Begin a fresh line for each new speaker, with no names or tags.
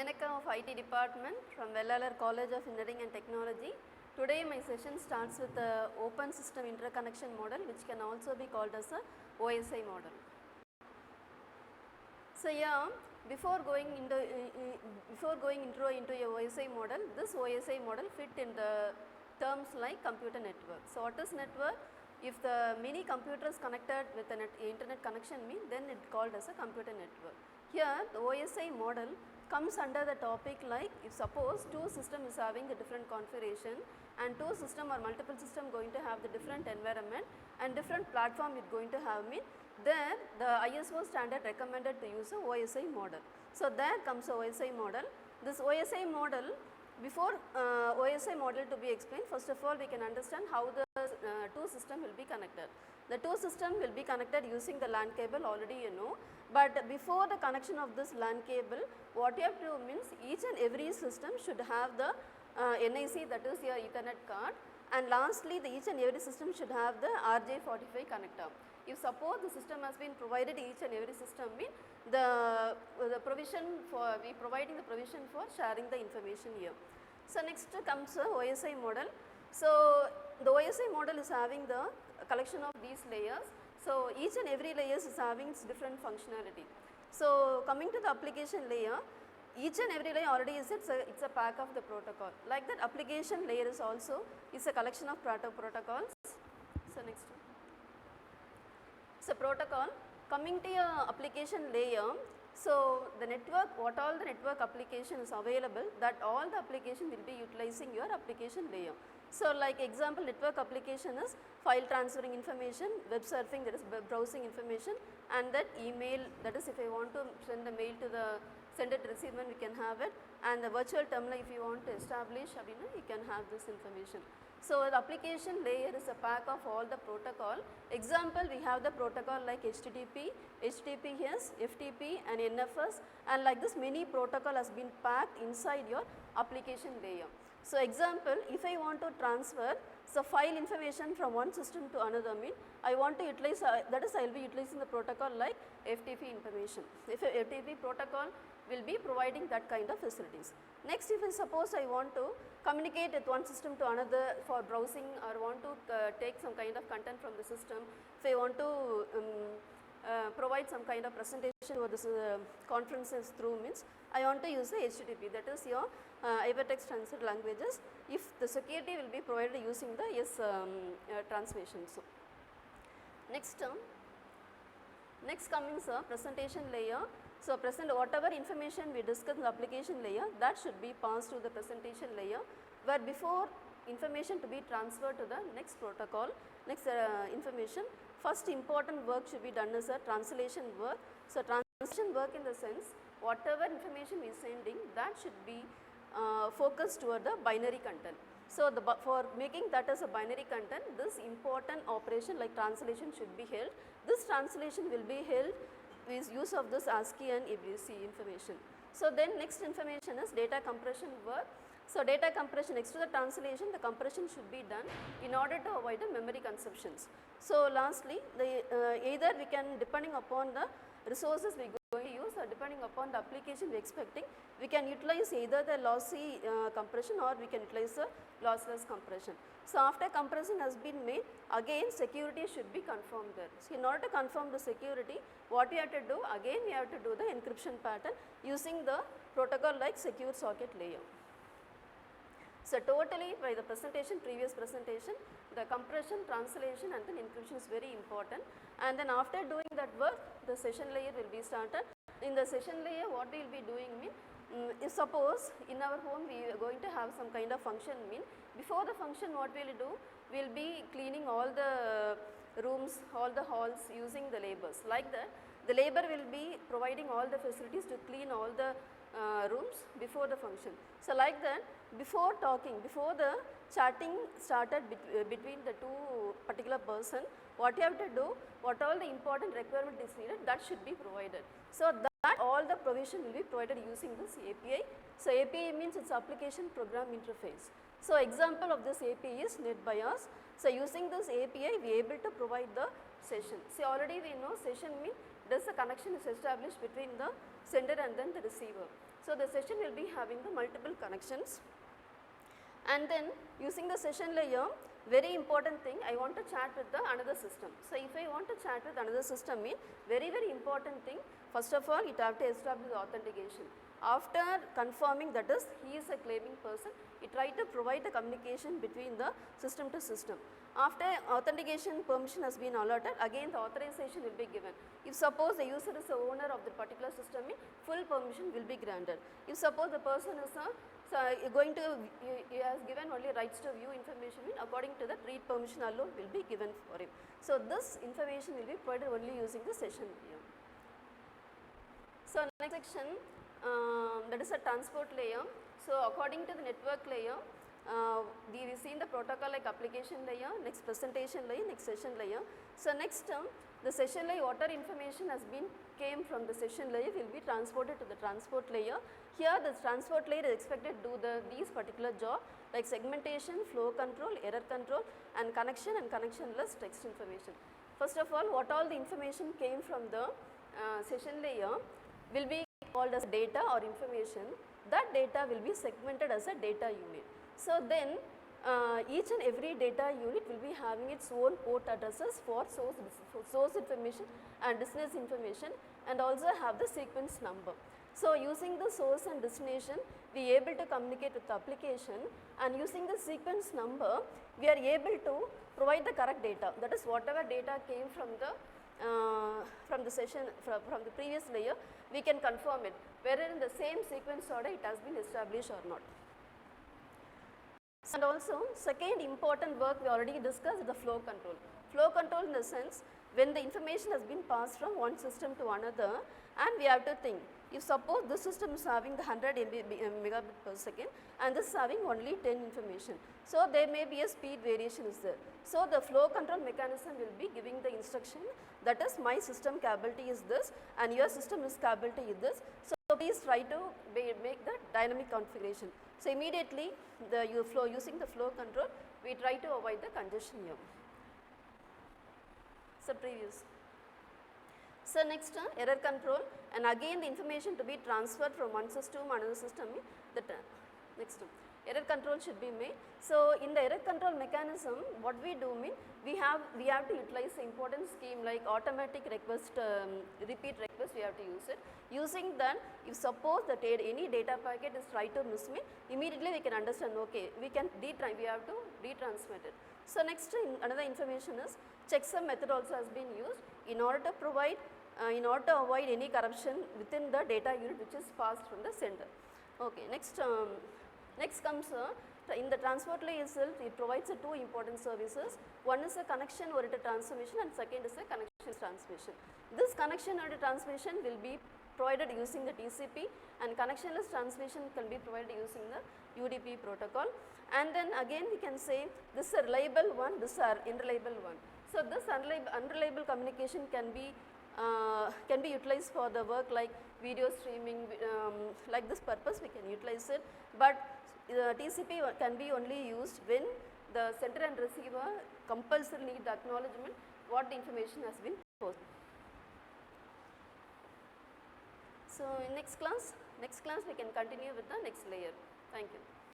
Menaka of IT department from Vellalar College of Engineering and Technology. Today my session starts with the open system interconnection model, which can also be called as a OSI model. So yeah, before going intro into a OSI model, this OSI model fit in the terms like computer network. So what is network? If the many computers connected with an internet connection then it called as a computer network. Here the OSI model comes under the topic like if suppose two system is having a different configuration and two system or multiple system going to have the different environment and different platform it going to have there the ISO standard recommended to use a OSI model. So there comes a OSI model. This OSI model, before OSI model to be explained, first of all we can understand how the two system will be connected. The two system will be connected using the LAN cable, already you know, but before the connection of this LAN cable, what you have to means each and every system should have the NIC, that is your Ethernet card, and lastly the each and every system should have the RJ45 connector. If suppose the system has been provided, each and every system the provision for providing the provision for sharing the information here. So next comes the OSI model. So the OSI model is having the collection of these layers. So each and every layer is having its different functionality. So coming to the application layer, each and every layer already is it's a pack of the protocol. Like that application layer is also is a collection of protocols. So next one. So protocol, coming to your application layer, so the network, what all the network application is available, that all the application will be utilizing your application layer. So like example, network application is file transferring information, web surfing, that is browsing information, and that email, that is if I want to send a mail to the sender to receiver, we can have it, and the virtual terminal if you want to establish, you can have this information. So the application layer is a pack of all the protocol. Example, we have the protocol like HTTP, HTTPS, FTP and NFS, and like this many protocol has been packed inside your application layer. So example, if I want to transfer so file information from one system to another, I want to utilize that is I will be utilizing the protocol like FTP information. If a FTP protocol will be providing that kind of facilities. Next, if I suppose I want to communicate with one system to another for browsing or want to take some kind of content from the system, if I want to provide some kind of presentation or this conferences through I want to use the HTTP, that is your hypertext transfer languages, if the security will be provided using the transmission. So next coming presentation layer. So whatever information we discuss in the application layer, that should be passed to the presentation layer, where before information to be transferred to the next protocol, next information, first important work should be done as a translation work. So translation work in the sense, whatever information we are sending, that should be focused toward the binary content. So for making that as a binary content, this important operation like translation should be held. This translation will be held with use of this ASCII and ABC information. So then next information is data compression work. So data compression, next to the translation, the compression should be done in order to avoid the memory consumptions. So lastly, either we can, depending upon the resources we going to use or depending upon the application we are expecting, we can utilize either the lossy compression or we can utilize the lossless compression. So after compression has been made, again security should be confirmed there. So in order to confirm the security, what we have to do, again we have to do the encryption pattern using the protocol like secure socket layer. So totally by the presentation, previous presentation, the compression, translation and then encryption is very important, and then after doing that work, the session layer will be started. In the session layer, what we will be doing if suppose in our home we are going to have some kind of function before the function what we will do, we will be cleaning all the rooms, all the halls using the laborers. Like that, the labor will be providing all the facilities to clean all the rooms before the function. So like that, before talking, before the chatting started between the two particular person, what you have to do, what all the important requirement is needed, that should be provided. So that all the provision will be provided using this API. So API means it's application program interface. So example of this API is NetBIOS. So using this API, we are able to provide the session. See, already we know session means does the connection is established between the sender and then the receiver. So, the session will be having the multiple connections, and then using the session layer, very important thing, I want to chat with the another system. So, if I want to chat with another system mean very important thing, first of all it have to establish the authentication. After confirming that is he is a claiming person, it try to provide the communication between the system to system. After authentication permission has been allotted, again the authorization will be given. If suppose the user is the owner of the particular system, full permission will be granted. If suppose the person is a going to, he has given only rights to view information, according to that read permission alone will be given for him. So, this information will be provided only using the session layer. So, next section that is a transport layer. So, according to the network layer, we have seen the protocol like application layer, next presentation layer, next session layer. So, next the session layer whatever information has been came from the session layer will be transported to the transport layer. Here the transport layer is expected to do these particular job like segmentation, flow control, error control, and connectionless text information. First of all, what all the information came from the session layer will be called as data or information. That data will be segmented as a data unit. So, then each and every data unit will be having its own port addresses for source information and destination information, and also have the sequence number. So, using the source and destination we are able to communicate with the application, and using the sequence number we are able to provide the correct data, that is whatever data came from the session from the previous layer we can confirm it whether in the same sequence order it has been established or not. And also second important work we already discussed is the flow control. Flow control in the sense when the information has been passed from one system to another, and we have to think if suppose this system is having the 100 megabit per second and this is having only 10 information. So, there may be a speed variation is there. So, the flow control mechanism will be giving the instruction that is my system capability is this and your system is capability is this. So, please try to make the dynamic configuration. So, immediately using the flow control we try to avoid the congestion here. So, previous. So, next error control, and again the information to be transferred from one system to another system, next error control should be made. So, in the error control mechanism what we do mean we have to utilize the important scheme like automatic request, repeat request we have to use it. Using that if suppose that any data packet is try to miss me, immediately we can understand okay we have to retransmit it. So, next another information is checksum method also has been used in order to provide in order to avoid any corruption within the data unit which is passed from the sender. Okay, next comes in the transport layer itself it provides two important services. One is a connection oriented transformation and second is a connection transmission. This connection oriented transmission will be provided using the TCP, and connectionless transmission can be provided using the UDP protocol. And then again we can say this is a reliable one, this is unreliable one. So, this unreliable communication can be utilized for the work like video streaming, like this purpose we can utilize it, but TCP can be only used when the sender and receiver compulsorily need the acknowledgement what the information has been posted. So, in next class we can continue with the next layer. Thank you.